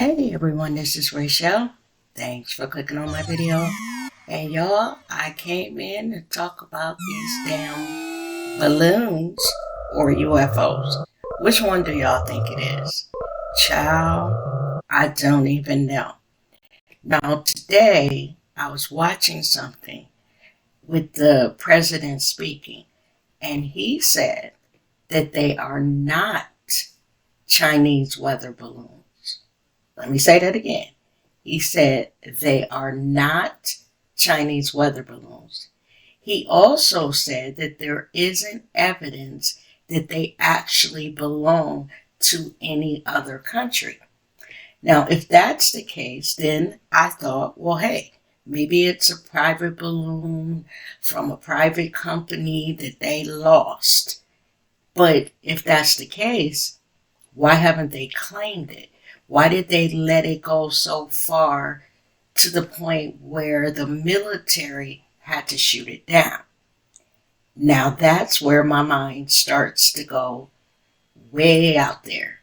Hey everyone, this is Rachel. Thanks for clicking on my video. And y'all, I came in to talk about these damn balloons or UFOs. Which one do y'all think it is? Child, I don't even know. Now today, I was watching something with the president speaking, and he said that they are not Chinese weather balloons. Let me say that again. He said they are not Chinese weather balloons. He also said that there isn't evidence that they actually belong to any other country. Now, if that's the case, then I thought, well, hey, maybe it's a private balloon from a private company that they lost. But if that's the case, why haven't they claimed it? Why did they let it go so far to the point where the military had to shoot it down? Now that's where my mind starts to go way out there.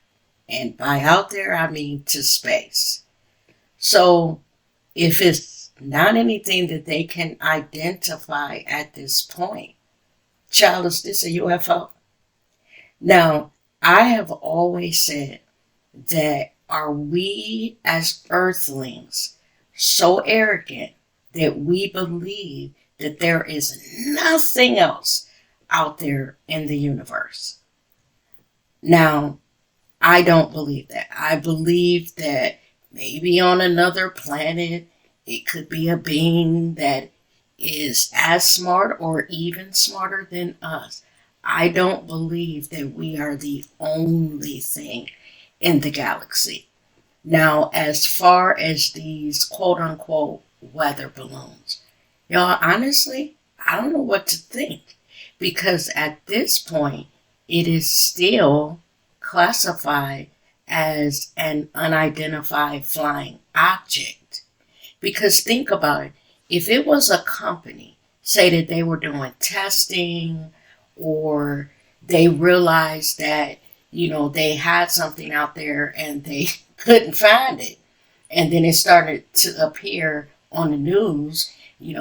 And by out there, I mean to space. So if it's not anything that they can identify at this point, child, is this a UFO? Now, I have always said that are we as earthlings so arrogant that we believe that there is nothing else out there in the universe? Now, I don't believe that. I believe that maybe on another planet, it could be a being that is as smart or even smarter than us. I don't believe that we are the only thing in the galaxy. Now, as far as these quote unquote weather balloons, y'all, honestly, I don't know what to think, because at this point, it is still classified as an unidentified flying object. Because think about it, if it was a company, say that they were doing testing, or they realized that, they had something out there and they couldn't find it, and then it started to appear on the news,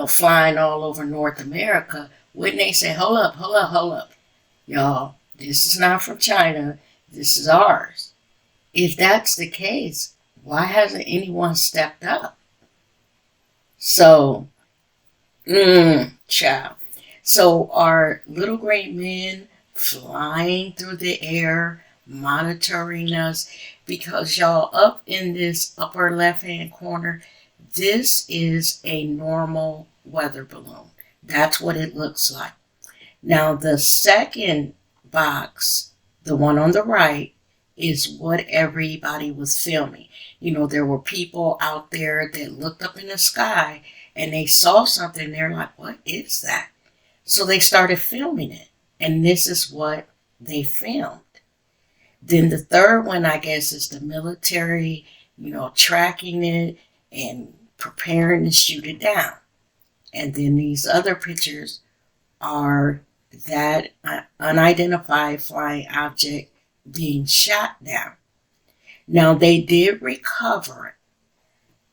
flying all over North America, wouldn't they say, hold up, y'all, this is not from China, this is ours? If that's the case, why hasn't anyone stepped up? So, child. So are little green men flying through the air, monitoring us? Because y'all, up in this upper left-hand corner, this is a normal weather balloon. That's what it looks like. Now, the second box, the one on the right, is what everybody was filming. There were people out there that looked up in the sky and they saw something. They're like, what is that? So they started filming it, and this is what they filmed. Then the third one, I guess, is the military, tracking it and preparing to shoot it down. And then these other pictures are that unidentified flying object being shot down. Now, they did recover it,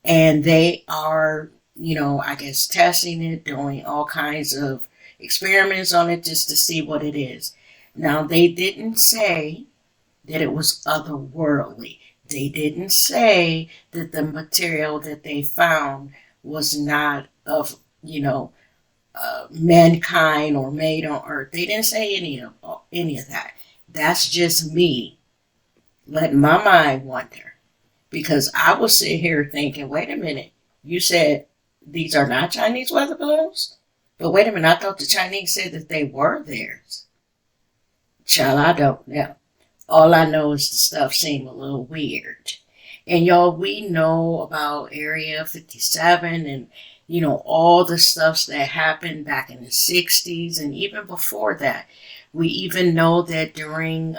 and they are, I guess, testing it, doing all kinds of experiments on it just to see what it is. Now, they didn't say that it was otherworldly. They didn't say that the material that they found was not of, mankind or made on earth. They didn't say any of that. That's just me letting my mind wander, because I was sitting here thinking, wait a minute, you said these are not Chinese weather balloons? But wait a minute, I thought the Chinese said that they were theirs. Child, I don't know. All I know is the stuff seemed a little weird. And y'all, we know about Area 57 and, all the stuff that happened back in the 60s and even before that. We even know that during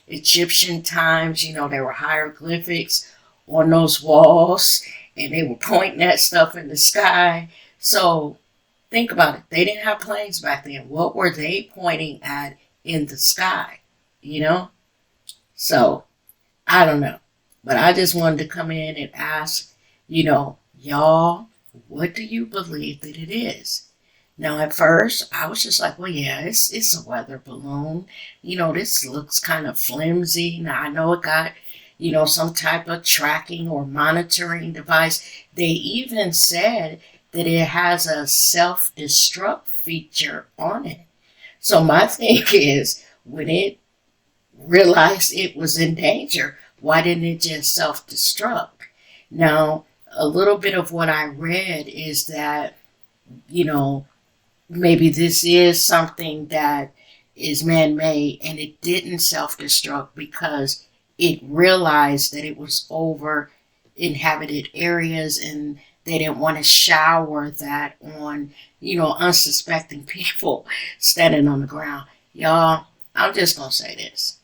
Egyptian times, there were hieroglyphics on those walls and they were pointing at stuff in the sky. So think about it. They didn't have planes back then. What were they pointing at in the sky? So, I don't know. But I just wanted to come in and ask, y'all, what do you believe that it is? Now, at first, I was just like, well, yeah, it's a weather balloon. This looks kind of flimsy. Now, I know it got, some type of tracking or monitoring device. They even said that it has a self-destruct feature on it. So my thing is, when it realized it was in danger, why didn't it just self-destruct? Now, a little bit of what I read is that, you know, maybe this is something that is man-made and it didn't self-destruct because it realized that it was over inhabited areas and they didn't want to shower that on, unsuspecting people standing on the ground. Y'all, I'm just going to say this.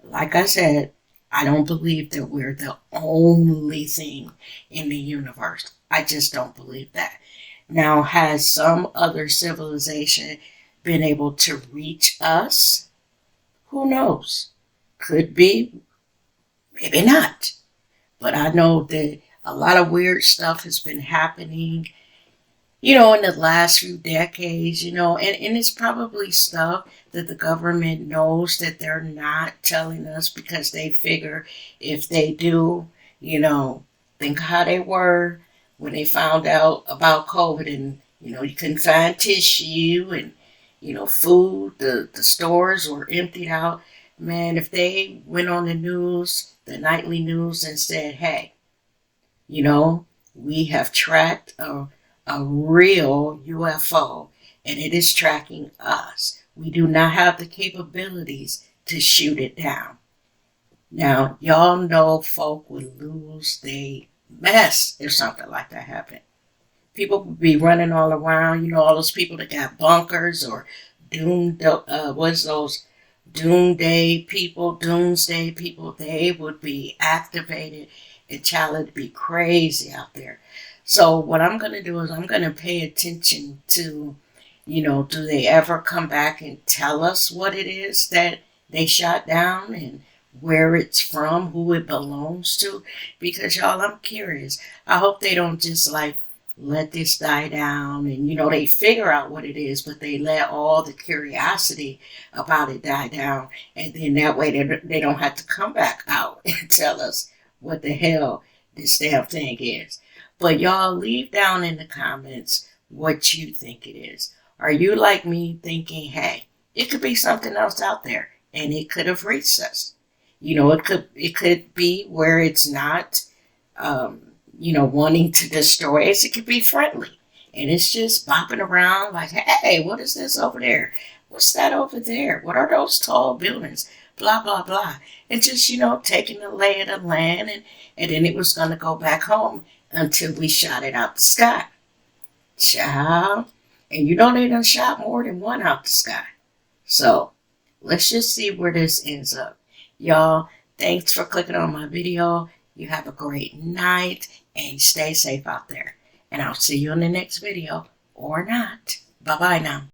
Like I said, I don't believe that we're the only thing in the universe. I just don't believe that. Now, has some other civilization been able to reach us? Who knows? Could be, maybe not. But I know that a lot of weird stuff has been happening, in the last few decades, and it's probably stuff that the government knows that they're not telling us because they figure if they do, think how they were when they found out about COVID and, you couldn't find tissue and, food, the stores were emptied out. Man, if they went on the news, the nightly news, and said, hey, we have tracked a real UFO and it is tracking us. We do not have the capabilities to shoot it down. Now, y'all know folk would lose their mess if something like that happened. People would be running all around, all those people that got bunkers or what's those doomsday people, they would be activated and child, it'd be crazy out there. So what I'm going to do is I'm going to pay attention to, do they ever come back and tell us what it is that they shot down and where it's from, who it belongs to? Because y'all, I'm curious. I hope they don't just let this die down and, they figure out what it is, but they let all the curiosity about it die down. And then that way they don't have to come back out and tell us what the hell this damn thing is. But y'all leave down in the comments what you think it is. Are you like me thinking, hey, it could be something else out there and it could have reached us? It could be where it's not, wanting to destroy us. It could be friendly and it's just bopping around like, hey, what is this over there? What's that over there? What are those tall buildings? Blah, blah, blah. And just, taking the lay of the land and then it was going to go back home until we shot it out the sky. Child. And they done shot more than one out the sky. So, let's just see where this ends up. Y'all, thanks for clicking on my video. You have a great night and stay safe out there. And I'll see you in the next video or not. Bye-bye now.